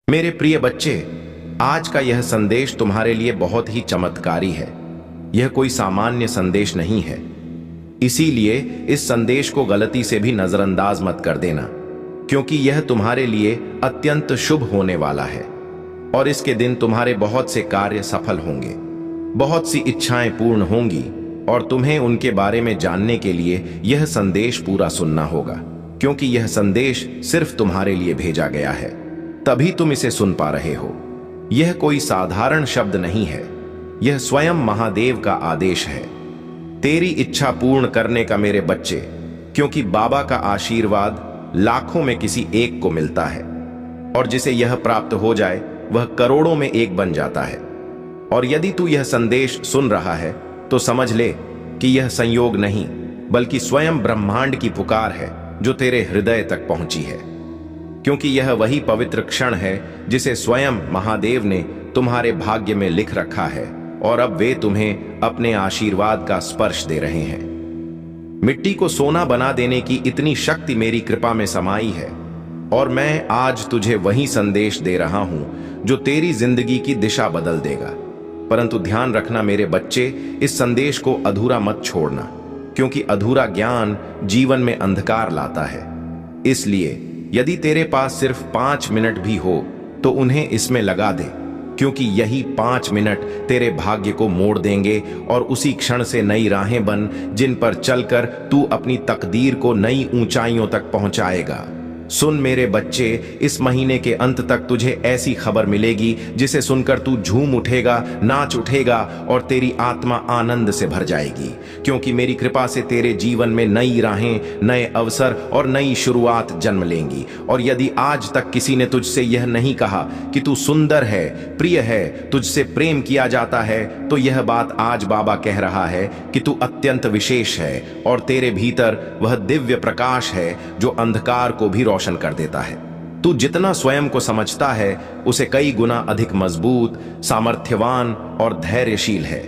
मेरे प्रिय बच्चे, आज का यह संदेश तुम्हारे लिए बहुत ही चमत्कारी है। यह कोई सामान्य संदेश नहीं है, इसीलिए इस संदेश को गलती से भी नजरअंदाज मत कर देना, क्योंकि यह तुम्हारे लिए अत्यंत शुभ होने वाला है और इसके दिन तुम्हारे बहुत से कार्य सफल होंगे, बहुत सी इच्छाएं पूर्ण होंगी और तुम्हें उनके बारे में जानने के लिए यह संदेश पूरा सुनना होगा, क्योंकि यह संदेश सिर्फ तुम्हारे लिए भेजा गया है, तभी तुम इसे सुन पा रहे हो। यह कोई साधारण शब्द नहीं है, यह स्वयं महादेव का आदेश है। तेरी इच्छा पूर्ण करने का मेरे बच्चे, क्योंकि बाबा का आशीर्वाद लाखों में किसी एक को मिलता है और जिसे यह प्राप्त हो जाए वह करोड़ों में एक बन जाता है। और यदि तू यह संदेश सुन रहा है तो समझ ले कि यह संयोग नहीं, बल्कि स्वयं ब्रह्मांड की पुकार है जो तेरे हृदय तक पहुंची है, क्योंकि यह वही पवित्र क्षण है जिसे स्वयं महादेव ने तुम्हारे भाग्य में लिख रखा है और अब वे तुम्हें अपने आशीर्वाद का स्पर्श दे रहे हैं। मिट्टी को सोना बना देने की इतनी शक्ति मेरी कृपा में समाई है और मैं आज तुझे वही संदेश दे रहा हूं जो तेरी जिंदगी की दिशा बदल देगा। परंतु ध्यान रखना मेरे बच्चे, इस संदेश को अधूरा मत छोड़ना, क्योंकि अधूरा ज्ञान जीवन में अंधकार लाता है। इसलिए यदि तेरे पास सिर्फ 5 मिनट भी हो तो उन्हें इसमें लगा दे, क्योंकि यही 5 मिनट तेरे भाग्य को मोड़ देंगे और उसी क्षण से नई राहें बन जिन पर चलकर तू अपनी तकदीर को नई ऊंचाइयों तक पहुंचाएगा। सुन मेरे बच्चे, इस महीने के अंत तक तुझे ऐसी खबर मिलेगी जिसे सुनकर तू झूम उठेगा, नाच उठेगा और तेरी आत्मा आनंद से भर जाएगी, क्योंकि मेरी कृपा से तेरे जीवन में नई राहें, नए अवसर और नई शुरुआत जन्म लेंगी। और यदि आज तक किसी ने तुझसे यह नहीं कहा कि तू सुंदर है, प्रिय है, तुझसे प्रेम किया जाता है, तो यह बात आज बाबा कह रहा है कि तू अत्यंत विशेष है और तेरे भीतर वह दिव्य प्रकाश है जो अंधकार को भी रोशन कर देता है। तू जितना स्वयं को समझता है उसे कई गुना अधिक मजबूत, सामर्थ्यवान और धैर्यशील है,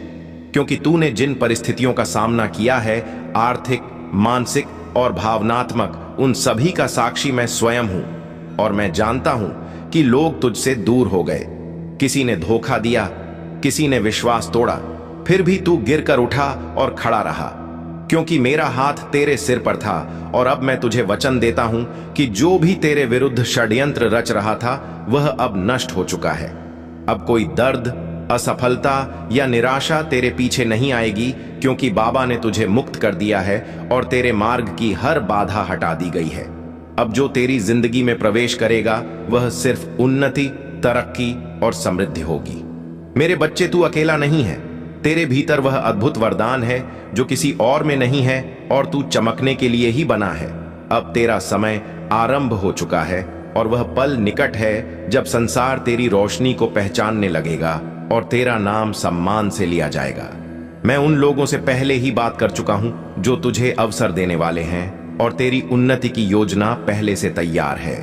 क्योंकि तूने जिन परिस्थितियों का सामना किया है, आर्थिक, मानसिक और भावनात्मक, उन सभी का साक्षी मैं स्वयं हूं। और मैं जानता हूं कि लोग तुझसे दूर हो गए, किसी ने धोखा दिया, किसी ने विश्वास तोड़ा, फिर भी तू गिरकर उठा और खड़ा रहा, क्योंकि मेरा हाथ तेरे सिर पर था। और अब मैं तुझे वचन देता हूं कि जो भी तेरे विरुद्ध षड्यंत्र रच रहा था वह अब नष्ट हो चुका है। अब कोई दर्द, असफलता या निराशा तेरे पीछे नहीं आएगी, क्योंकि बाबा ने तुझे मुक्त कर दिया है और तेरे मार्ग की हर बाधा हटा दी गई है। अब जो तेरी जिंदगी में प्रवेश करेगा वह सिर्फ उन्नति, तरक्की और समृद्धि होगी। मेरे बच्चे, तू अकेला नहीं है, तेरे भीतर वह अद्भुत वरदान है जो किसी और में नहीं है और तू चमकने के लिए ही बना है। अब तेरा समय आरंभ हो चुका है और वह पल निकट है जब संसार तेरी रोशनी को पहचानने लगेगा और तेरा नाम सम्मान से लिया जाएगा। मैं उन लोगों से पहले ही बात कर चुका हूं जो तुझे अवसर देने वाले हैं और तेरी उन्नति की योजना पहले से तैयार है।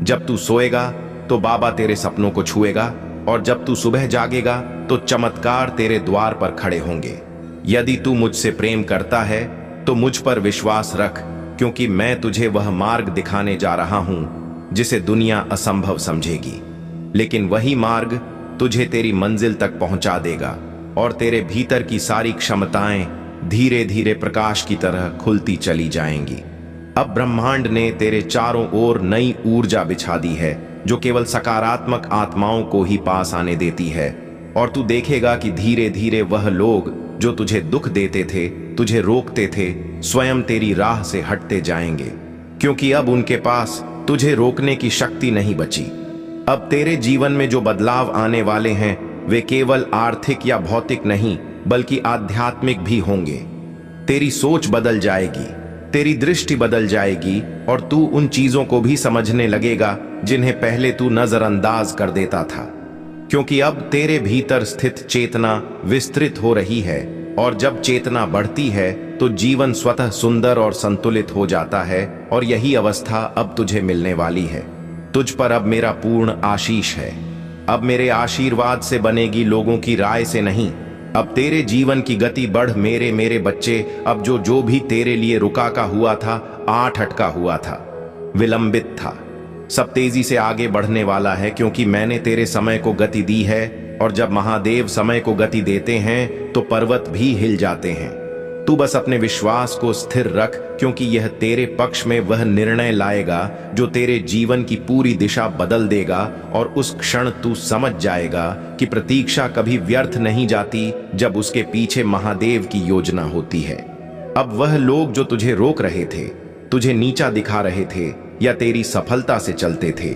जब तू सोएगा तो बाबा तेरे सपनों को छुएगा और जब तू सुबह जागेगा तो चमत्कार तेरे द्वार पर खड़े होंगे। यदि तू मुझसे प्रेम करता है तो मुझ पर विश्वास रख, क्योंकि मैं तुझे वह मार्ग दिखाने जा रहा हूं जिसे दुनिया असंभव समझेगी, लेकिन वही मार्ग तुझे तेरी मंजिल तक पहुंचा देगा और तेरे भीतर की सारी क्षमताएं धीरे धीरे प्रकाश की तरह खुलती चली जाएंगी। अब ब्रह्मांड ने तेरे चारों ओर नई ऊर्जा बिछा दी है जो केवल सकारात्मक आत्माओं को ही पास आने देती है, और तू देखेगा कि धीरे धीरे वह लोग जो तुझे दुख देते थे, तुझे रोकते थे, स्वयं तेरी राह से हटते जाएंगे, क्योंकि अब उनके पास तुझे रोकने की शक्ति नहीं बची। अब तेरे जीवन में जो बदलाव आने वाले हैं वे केवल आर्थिक या भौतिक नहीं, बल्कि आध्यात्मिक भी होंगे। तेरी सोच बदल जाएगी, तेरी दृष्टि बदल जाएगी और तू उन चीजों को भी समझने लगेगा जिन्हें पहले तू नजरअंदाज कर देता था, क्योंकि अब तेरे भीतर स्थित चेतना विस्तृत हो रही है और जब चेतना बढ़ती है तो जीवन स्वतः सुंदर और संतुलित हो जाता है। और यही अवस्था अब तुझे मिलने वाली है। तुझ पर अब मेरा पूर्ण आशीष है। अब मेरे आशीर्वाद से बनेगी, लोगों की राय से नहीं। अब तेरे जीवन की गति बढ़ मेरे बच्चे। अब जो भी तेरे लिए रुका का हुआ था, आठ अटका हुआ था, विलंबित था, सब तेजी से आगे बढ़ने वाला है, क्योंकि मैंने तेरे समय को गति दी है, और जब महादेव समय को गति देते हैं तो पर्वत भी हिल जाते हैं। तू बस अपने विश्वास को स्थिर रख, क्योंकि यह तेरे पक्ष में वह निर्णय लाएगा जो तेरे जीवन की पूरी दिशा बदल देगा, और उस क्षण तू समझ जाएगा कि प्रतीक्षा कभी व्यर्थ नहीं जाती जब उसके पीछे महादेव की योजना होती है। अब वह लोग जो तुझे रोक रहे थे, तुझे नीचा दिखा रहे थे या तेरी सफलता से चलते थे,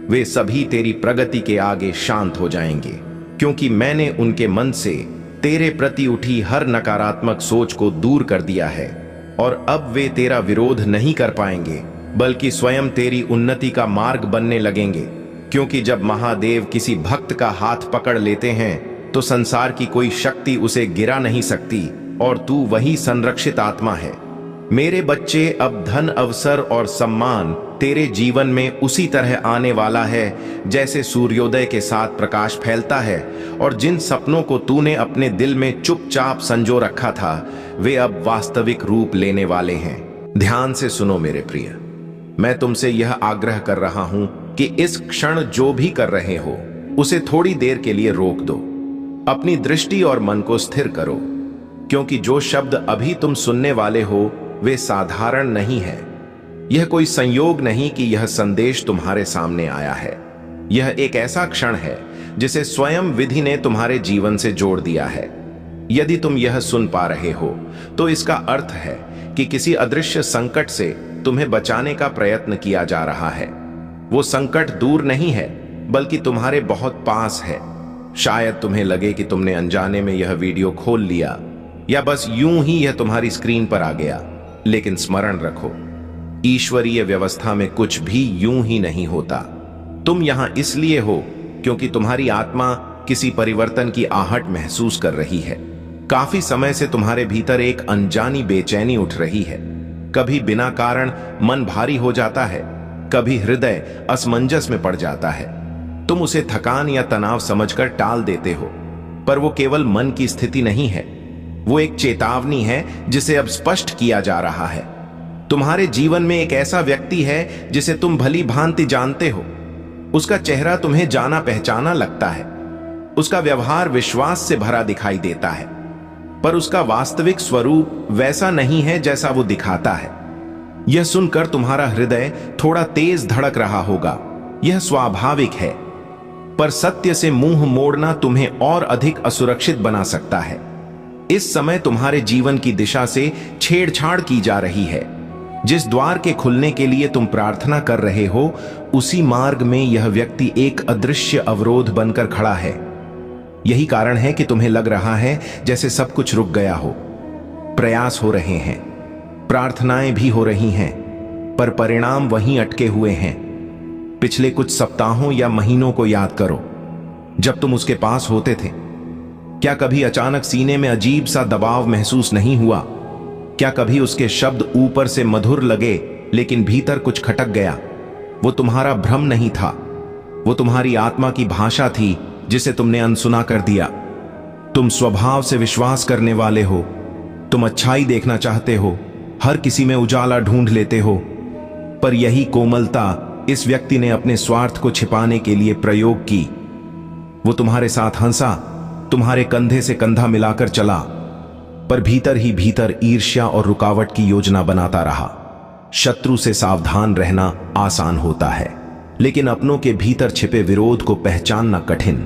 वे सभी तेरी प्रगति के आगे शांत हो जाएंगे, क्योंकि मैंने उनके मन से तेरे प्रति उठी हर नकारात्मक सोच को दूर कर दिया है, और अब वे तेरा विरोध नहीं कर पाएंगे, बल्कि स्वयं तेरी उन्नति का मार्ग बनने लगेंगे। क्योंकि जब महादेव किसी भक्त का हाथ पकड़ लेते हैं तो संसार की कोई शक्ति उसे गिरा नहीं सकती, और तू वही संरक्षित आत्मा है। मेरे बच्चे, अब धन, अवसर और सम्मान तेरे जीवन में उसी तरह आने वाला है जैसे सूर्योदय के साथ प्रकाश फैलता है, और जिन सपनों को तूने अपने दिल में चुपचाप संजो रखा था, वे अब वास्तविक रूप लेने वाले हैं। ध्यान से सुनो मेरे प्रिय, मैं तुमसे यह आग्रह कर रहा हूं कि इस क्षण जो भी कर रहे हो उसे थोड़ी देर के लिए रोक दो। अपनी दृष्टि और मन को स्थिर करो, क्योंकि जो शब्द अभी तुम सुनने वाले हो वे साधारण नहीं है। यह कोई संयोग नहीं कि यह संदेश तुम्हारे सामने आया है। यह एक ऐसा क्षण है जिसे स्वयं विधि ने तुम्हारे जीवन से जोड़ दिया है। यदि तुम यह सुन पा रहे हो तो इसका अर्थ है कि किसी अदृश्य संकट से तुम्हें बचाने का प्रयत्न किया जा रहा है। वो संकट दूर नहीं है, बल्कि तुम्हारे बहुत पास है। शायद तुम्हें लगे कि तुमने अनजाने में यह वीडियो खोल लिया, या बस यूं ही यह तुम्हारी स्क्रीन पर आ गया, लेकिन स्मरण रखो, ईश्वरीय व्यवस्था में कुछ भी यूं ही नहीं होता। तुम यहां इसलिए हो क्योंकि तुम्हारी आत्मा किसी परिवर्तन की आहट महसूस कर रही है। काफी समय से तुम्हारे भीतर एक अनजानी बेचैनी उठ रही है। कभी बिना कारण मन भारी हो जाता है, कभी हृदय असमंजस में पड़ जाता है। तुम उसे थकान या तनाव समझकर टाल देते हो, पर वो केवल मन की स्थिति नहीं है, वो एक चेतावनी है जिसे अब स्पष्ट किया जा रहा है। तुम्हारे जीवन में एक ऐसा व्यक्ति है जिसे तुम भली भांति जानते हो। उसका चेहरा तुम्हें जाना पहचाना लगता है, उसका व्यवहार विश्वास से भरा दिखाई देता है, पर उसका वास्तविक स्वरूप वैसा नहीं है जैसा वो दिखाता है। यह सुनकर तुम्हारा हृदय थोड़ा तेज धड़क रहा होगा। यह स्वाभाविक है, पर सत्य से मुंह मोड़ना तुम्हें और अधिक असुरक्षित बना सकता है। इस समय तुम्हारे जीवन की दिशा से छेड़छाड़ की जा रही है। जिस द्वार के खुलने के लिए तुम प्रार्थना कर रहे हो, उसी मार्ग में यह व्यक्ति एक अदृश्य अवरोध बनकर खड़ा है। यही कारण है कि तुम्हें लग रहा है जैसे सब कुछ रुक गया हो। प्रयास हो रहे हैं, प्रार्थनाएं भी हो रही हैं, पर परिणाम वहीं अटके हुए हैं। पिछले कुछ सप्ताहों या महीनों को याद करो, जब तुम उसके पास होते थे। क्या कभी अचानक सीने में अजीब सा दबाव महसूस नहीं हुआ? क्या कभी उसके शब्द ऊपर से मधुर लगे लेकिन भीतर कुछ खटक गया? वो तुम्हारा भ्रम नहीं था, वो तुम्हारी आत्मा की भाषा थी जिसे तुमने अनसुना कर दिया। तुम स्वभाव से विश्वास करने वाले हो, तुम अच्छाई देखना चाहते हो, हर किसी में उजाला ढूंढ लेते हो, पर यही कोमलता इस व्यक्ति ने अपने स्वार्थ को छिपाने के लिए प्रयोग की। वो तुम्हारे साथ हंसा, तुम्हारे कंधे से कंधा मिलाकर चला, पर भीतर ही भीतर ईर्ष्या और रुकावट की योजना बनाता रहा। शत्रु से सावधान रहना आसान होता है, लेकिन अपनों के भीतर छिपे विरोध को पहचानना कठिन।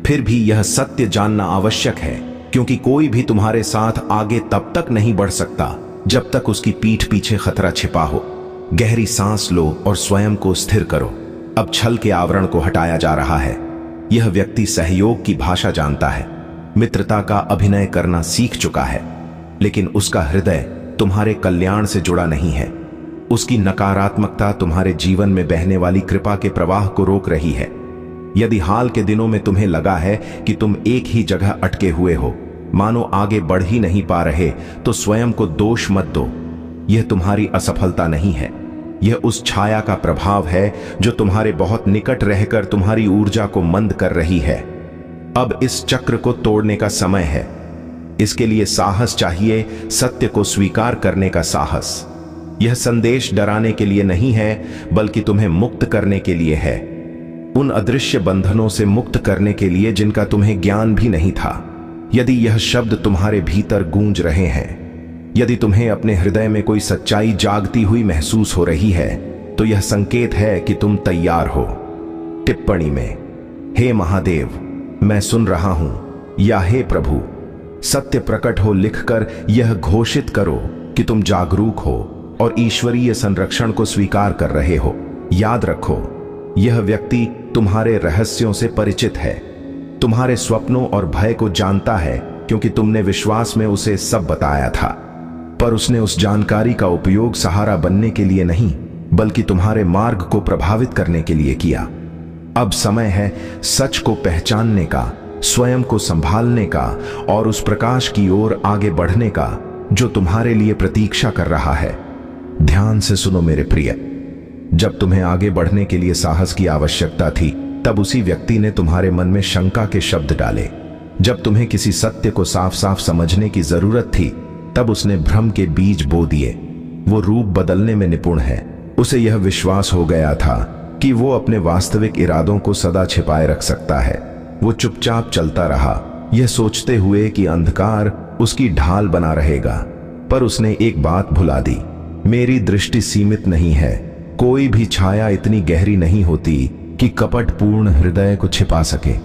फिर भी यह सत्य जानना आवश्यक है, क्योंकि कोई भी तुम्हारे साथ आगे तब तक नहीं बढ़ सकता जब तक उसकी पीठ पीछे खतरा छिपा हो। गहरी सांस लो और स्वयं को स्थिर करो। अब छल के आवरण को हटाया जा रहा है। यह व्यक्ति सहयोग की भाषा जानता है, मित्रता का अभिनय करना सीख चुका है, लेकिन उसका हृदय तुम्हारे कल्याण से जुड़ा नहीं है। उसकी नकारात्मकता तुम्हारे जीवन में बहने वाली कृपा के प्रवाह को रोक रही है। यदि हाल के दिनों में तुम्हें लगा है कि तुम एक ही जगह अटके हुए हो, मानो आगे बढ़ ही नहीं पा रहे, तो स्वयं को दोष मत दो। यह तुम्हारी असफलता नहीं है, यह उस छाया का प्रभाव है जो तुम्हारे बहुत निकट रहकर तुम्हारी ऊर्जा को मंद कर रही है। अब इस चक्र को तोड़ने का समय है। इसके लिए साहस चाहिए, सत्य को स्वीकार करने का साहस। यह संदेश डराने के लिए नहीं है, बल्कि तुम्हें मुक्त करने के लिए है, उन अदृश्य बंधनों से मुक्त करने के लिए जिनका तुम्हें ज्ञान भी नहीं था। यदि यह शब्द तुम्हारे भीतर गूंज रहे हैं, यदि तुम्हें अपने हृदय में कोई सच्चाई जागती हुई महसूस हो रही है, तो यह संकेत है कि तुम तैयार हो। टिप्पणी में, हे महादेव, मैं सुन रहा हूं, या हे प्रभु, सत्य प्रकट हो लिखकर यह घोषित करो कि तुम जागरूक हो और ईश्वरीय संरक्षण को स्वीकार कर रहे हो। याद रखो, यह व्यक्ति तुम्हारे रहस्यों से परिचित है, तुम्हारे स्वप्नों और भय को जानता है, क्योंकि तुमने विश्वास में उसे सब बताया था। पर उसने उस जानकारी का उपयोग सहारा बनने के लिए नहीं, बल्कि तुम्हारे मार्ग को प्रभावित करने के लिए किया। अब समय है सच को पहचानने का, स्वयं को संभालने का और उस प्रकाश की ओर आगे बढ़ने का जो तुम्हारे लिए प्रतीक्षा कर रहा है। ध्यान से सुनो मेरे प्रिय, जब तुम्हें आगे बढ़ने के लिए साहस की आवश्यकता थी, तब उसी व्यक्ति ने तुम्हारे मन में शंका के शब्द डाले। जब तुम्हें किसी सत्य को साफ साफ समझने की जरूरत थी, तब उसने भ्रम के बीज बो दिए। वो रूप बदलने में निपुण है। उसे यह विश्वास हो गया था कि वो अपने वास्तविक इरादों को सदा छिपाए रख सकता है। वो चुपचाप चलता रहा, यह सोचते हुए कि अंधकार उसकी ढाल बना रहेगा। पर उसने एक बात भुला दी, मेरी दृष्टि सीमित नहीं है। कोई भी छाया इतनी गहरी नहीं होती कि कपट पूर्ण हृदय को छिपा सके।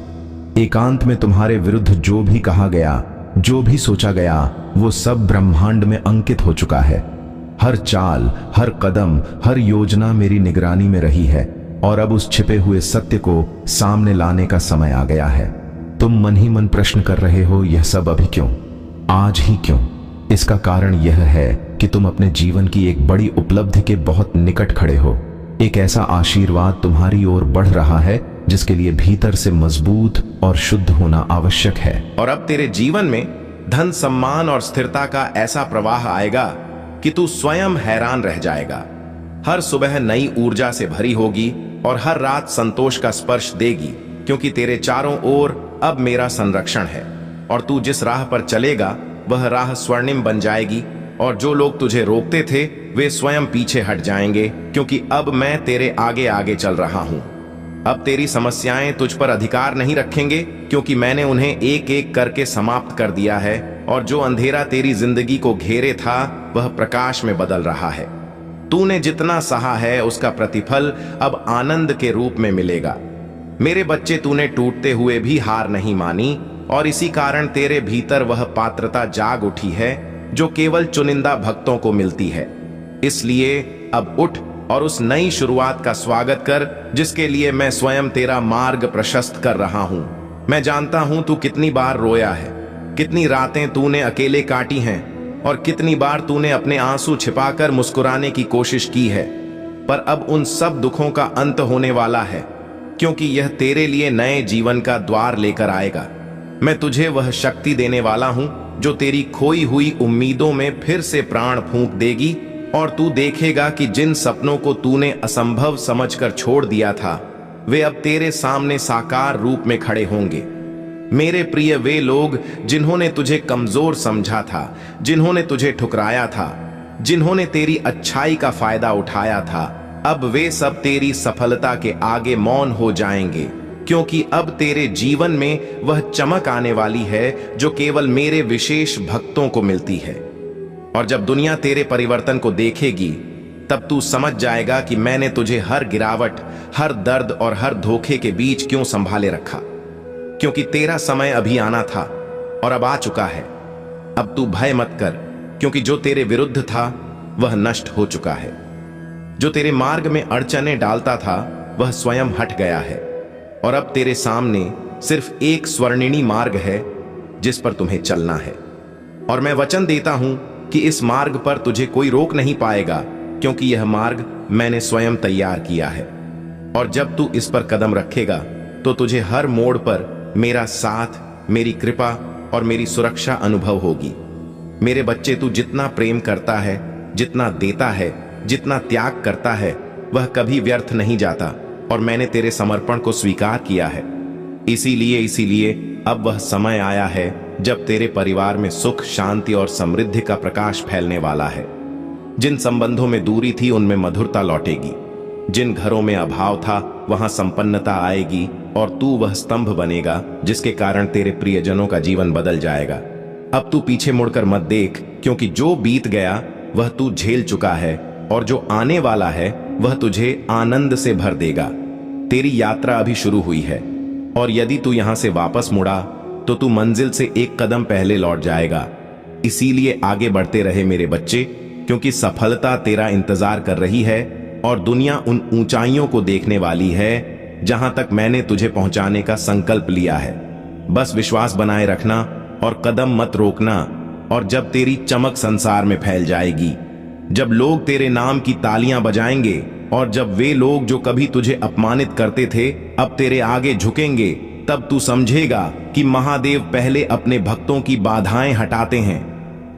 एकांत में तुम्हारे विरुद्ध जो भी कहा गया, जो भी सोचा गया, वो सब ब्रह्मांड में अंकित हो चुका है। हर चाल, हर कदम, हर योजना मेरी निगरानी में रही है, और अब उस छिपे हुए सत्य को सामने लाने का समय आ गया है। तुम मन ही मन प्रश्न कर रहे हो, यह सब अभी क्यों, आज ही क्यों? इसका कारण यह है कि तुम अपने जीवन की एक बड़ी उपलब्धि के बहुत निकट खड़े हो। एक ऐसा आशीर्वाद तुम्हारी ओर बढ़ रहा है जिसके लिए भीतर से मजबूत और शुद्ध होना आवश्यक है। और अब तेरे जीवन में धन, सम्मान और स्थिरता का ऐसा प्रवाह आएगा कि तू स्वयं हैरान रह जाएगा। हर सुबह नई ऊर्जा से भरी होगी और हर रात संतोष का स्पर्श देगी, क्योंकि तेरे चारों ओर अब मेरा संरक्षण है। और तू जिस राह पर चलेगा वह राह स्वर्णिम बन जाएगी, और जो लोग तुझे रोकते थे वे स्वयं पीछे हट जाएंगे, क्योंकि अब मैं तेरे आगे आगे चल रहा हूं। अब तेरी समस्याएं तुझ पर अधिकार नहीं रखेंगे, क्योंकि मैंने उन्हें एक एक करके समाप्त कर दिया है, और जो अंधेरा तेरी जिंदगी को घेरे था वह प्रकाश में बदल रहा है। तूने जितना सहा है उसका प्रतिफल अब आनंद के रूप में मिलेगा। मेरे बच्चे, तूने टूटते हुए भी हार नहीं मानी, और इसी कारण तेरे भीतर वह पात्रता जाग उठी है जो केवल चुनिंदा भक्तों को मिलती है। इसलिए अब उठ और उस नई शुरुआत का स्वागत कर जिसके लिए मैं स्वयं तेरा मार्ग प्रशस्त कर रहा हूं। मैं जानता हूं तू कितनी बार रोया है, कितनी रातें तूने अकेले काटी हैं, और कितनी बार तूने अपने आंसू छिपाकर मुस्कुराने की कोशिश की है। पर अब उन सब दुखों का अंत होने वाला है, क्योंकि यह तेरे लिए नए जीवन का द्वार लेकर आएगा। मैं तुझे वह शक्ति देने वाला हूं जो तेरी खोई हुई उम्मीदों में फिर से प्राण फूंक देगी, और तू देखेगा कि जिन सपनों को तूने असंभव समझकर छोड़ दिया था वे अब तेरे सामने साकार रूप में खड़े होंगे। मेरे प्रिय, वे लोग जिन्होंने तुझे कमजोर समझा था, जिन्होंने तुझे ठुकराया था, जिन्होंने तेरी अच्छाई का फायदा उठाया था, अब वे सब तेरी सफलता के आगे मौन हो जाएंगे, क्योंकि अब तेरे जीवन में वह चमक आने वाली है जो केवल मेरे विशेष भक्तों को मिलती है। और जब दुनिया तेरे परिवर्तन को देखेगी, तब तू समझ जाएगा कि मैंने तुझे हर गिरावट, हर दर्द और हर धोखे के बीच क्यों संभाले रखा, क्योंकि तेरा समय अभी आना था और अब आ चुका है। अब तू भय मत कर, क्योंकि जो तेरे विरुद्ध था वह नष्ट हो चुका है। जो तेरे मार्ग में अड़चने डालता था वह स्वयं हट गया है, और अब तेरे सामने सिर्फ एक स्वर्णिनी मार्ग है जिस पर तुम्हें चलना है। और मैं वचन देता हूं कि इस मार्ग पर तुझे कोई रोक नहीं पाएगा, क्योंकि यह मार्ग मैंने स्वयं तैयार किया है। और जब तू इस पर कदम रखेगा तो तुझे हर मोड़ पर मेरा साथ, मेरी कृपा और मेरी सुरक्षा अनुभव होगी। मेरे बच्चे, तू जितना प्रेम करता है, जितना देता है, जितना त्याग करता है, वह कभी व्यर्थ नहीं जाता, और मैंने तेरे समर्पण को स्वीकार किया है। इसीलिए अब वह समय आया है जब तेरे परिवार में सुख, शांति और समृद्धि का प्रकाश फैलने वाला है। जिन संबंधों में दूरी थी उनमें मधुरता लौटेगी, जिन घरों में अभाव था वहां संपन्नता आएगी और तू वह स्तंभ बनेगा जिसके कारण तेरे प्रियजनों का जीवन बदल जाएगा। अब तू पीछे मुड़कर मत देख, क्योंकि जो बीत गया वह तू झेल चुका है और जो आने वाला है वह तुझे आनंद से भर देगा। तेरी यात्रा अभी शुरू हुई है और यदि तू यहां से वापस मुड़ा तो तू मंजिल से एक कदम पहले लौट जाएगा। इसीलिए आगे बढ़ते रहे मेरे बच्चे, क्योंकि सफलता तेरा इंतजार कर रही है और दुनिया उन ऊंचाइयों को देखने वाली है जहां तक मैंने तुझे पहुंचाने का संकल्प लिया है। बस विश्वास बनाए रखना और कदम मत रोकना। और जब तेरी चमक संसार में फैल जाएगी, जब लोग तेरे नाम की तालियां बजाएंगे और जब वे लोग जो कभी तुझे अपमानित करते थे अब तेरे आगे झुकेंगे, तब तू समझेगा कि महादेव पहले अपने भक्तों की बाधाएं हटाते हैं,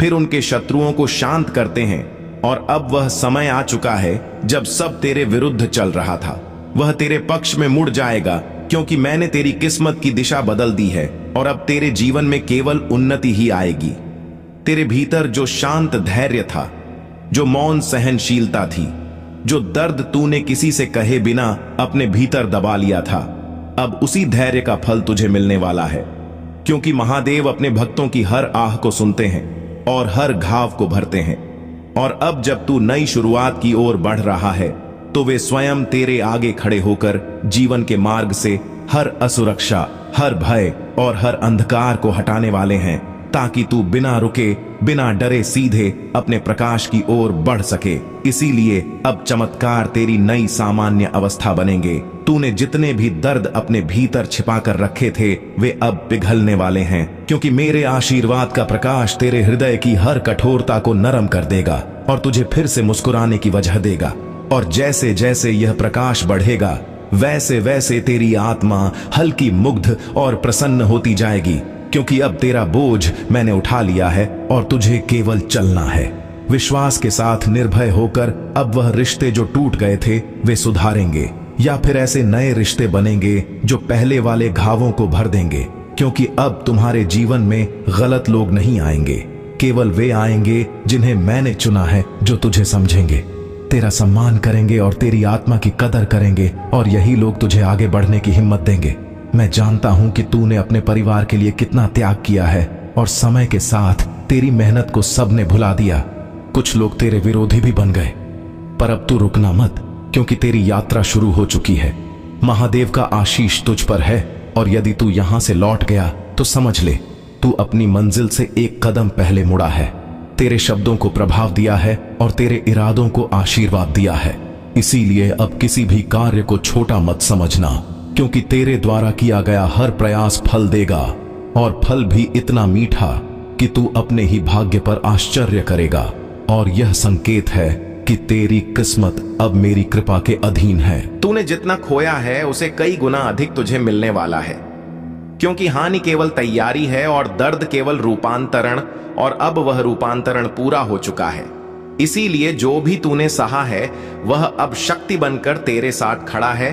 फिर उनके शत्रुओं को शांत करते हैं। और अब वह समय आ चुका है जब सब तेरे विरुद्ध चल रहा था वह तेरे पक्ष में मुड़ जाएगा, क्योंकि मैंने तेरी किस्मत की दिशा बदल दी है और अब तेरे जीवन में केवल उन्नति ही आएगी। तेरे भीतर जो शांत धैर्य था, जो मौन सहनशीलता थी, जो दर्द तूने किसी से कहे बिना अपने भीतर दबा लिया था, अब उसी धैर्य का फल तुझे मिलने वाला है। क्योंकि महादेव अपने भक्तों की हर आह को सुनते हैं और हर घाव को भरते हैं। और अब जब तू नई शुरुआत की ओर बढ़ रहा है तो वे स्वयं तेरे आगे खड़े होकर जीवन के मार्ग से हर असुरक्षा, हर भय और हर अंधकार को हटाने वाले हैं, ताकि तू बिना रुके, बिना डरे सीधे अपने प्रकाश की ओर बढ़ सके। इसीलिए अब चमत्कार तेरी नई सामान्य अवस्था बनेंगे। तूने जितने भी दर्द अपने भीतर छिपा कर रखे थे वे अब पिघलने वाले हैं, क्योंकि मेरे आशीर्वाद का प्रकाश तेरे हृदय की हर कठोरता को नरम कर देगा और तुझे फिर से मुस्कुराने की वजह देगा। और जैसे जैसे यह प्रकाश बढ़ेगा वैसे वैसे तेरी आत्मा हल्की, मुग्ध और प्रसन्न होती जाएगी, क्योंकि अब तेरा बोझ मैंने उठा लिया है और तुझे केवल चलना है। विश्वास के साथ निर्भय होकर अब वह रिश्ते जो टूट गए थे वे सुधारेंगे, या फिर ऐसे नए रिश्ते बनेंगे जो पहले वाले घावों को भर देंगे। क्योंकि अब तुम्हारे जीवन में गलत लोग नहीं आएंगे, केवल वे आएंगे जिन्हें मैंने चुना है, जो तुझे समझेंगे, तेरा सम्मान करेंगे और तेरी आत्मा की कदर करेंगे। और यही लोग तुझे आगे बढ़ने की हिम्मत देंगे। मैं जानता हूं कि तूने अपने परिवार के लिए कितना त्याग किया है और समय के साथ तेरी मेहनत को सबने भुला दिया। कुछ लोग तेरे विरोधी भी बन गए, पर अब तू रुकना मत, क्योंकि तेरी यात्रा शुरू हो चुकी है। महादेव का आशीष तुझ पर है और यदि तू यहां से लौट गया तो समझ ले तू अपनी मंजिल से एक कदम पहले मुड़ा है। तेरे शब्दों को प्रभाव दिया है और तेरे इरादों को आशीर्वाद दिया है। इसीलिए अब किसी भी कार्य को छोटा मत समझना, क्योंकि तेरे द्वारा किया गया हर प्रयास फल देगा, और फल भी इतना मीठा कि तू अपने ही भाग्य पर आश्चर्य करेगा। और यह संकेत है कि तेरी किस्मत अब मेरी कृपा के अधीन है। तूने जितना खोया है उसे कई गुना अधिक तुझे मिलने वाला है, क्योंकि हानि केवल तैयारी है और दर्द केवल रूपांतरण, और अब वह रूपांतरण पूरा हो चुका है। इसीलिए जो भी तूने सहा है वह अब शक्ति बनकर तेरे साथ खड़ा है,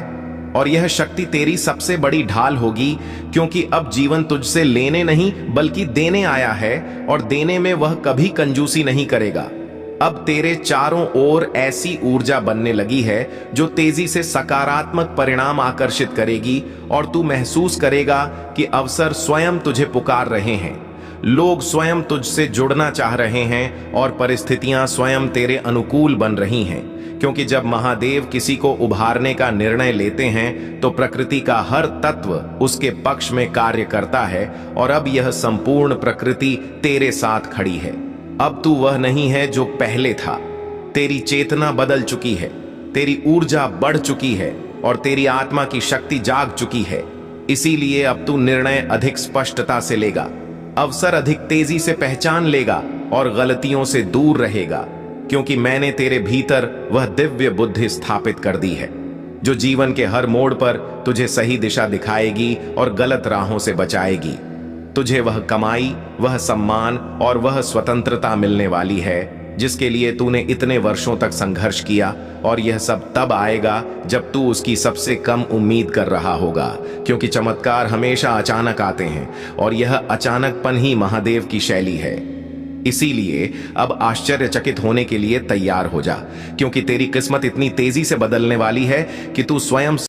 और यह शक्ति तेरी सबसे बड़ी ढाल होगी, क्योंकि अब जीवन तुझसे लेने नहीं बल्कि देने आया है, और देने में वह कभी कंजूसी नहीं करेगा। अब तेरे चारों ओर ऐसी ऊर्जा बनने लगी है जो तेजी से सकारात्मक परिणाम आकर्षित करेगी, और तू महसूस करेगा कि अवसर स्वयं तुझे पुकार रहे हैं, लोग स्वयं तुझसे जुड़ना चाह रहे हैं और परिस्थितियां स्वयं तेरे अनुकूल बन रही हैं। क्योंकि जब महादेव किसी को उभारने का निर्णय लेते हैं तो प्रकृति का हर तत्व उसके पक्ष में कार्य करता है, और अब यह संपूर्ण प्रकृति तेरे साथ खड़ी है। अब तू वह नहीं है जो पहले था। तेरी चेतना बदल चुकी है, तेरी ऊर्जा बढ़ चुकी है और तेरी आत्मा की शक्ति जाग चुकी है। इसीलिए अब तू निर्णय अधिक स्पष्टता से लेगा, अवसर अधिक तेजी से पहचान लेगा और गलतियों से दूर रहेगा, क्योंकि मैंने तेरे भीतर वह दिव्य बुद्धि स्थापित कर दी है जो जीवन के हर मोड़ पर तुझे सही दिशा दिखाएगी और गलत राहों से बचाएगी। तुझे वह कमाई, वह सम्मान और वह स्वतंत्रता मिलने वाली है जिसके लिए तूने इतने वर्षों तक संघर्ष किया, और यह सब तब आएगा जब तू उसकी सबसे कम उम्मीद कर रहा होगा, क्योंकि चमत्कार हमेशा अचानक आते हैं और यह अचानकपन ही महादेव की शैली है। इसीलिए अब आश्चर्यचकित होने के लिए तैयार हो जा, क्योंकि तेरी किस्मत इतनी तेजी से बदलने वाली है कि तू स्वयं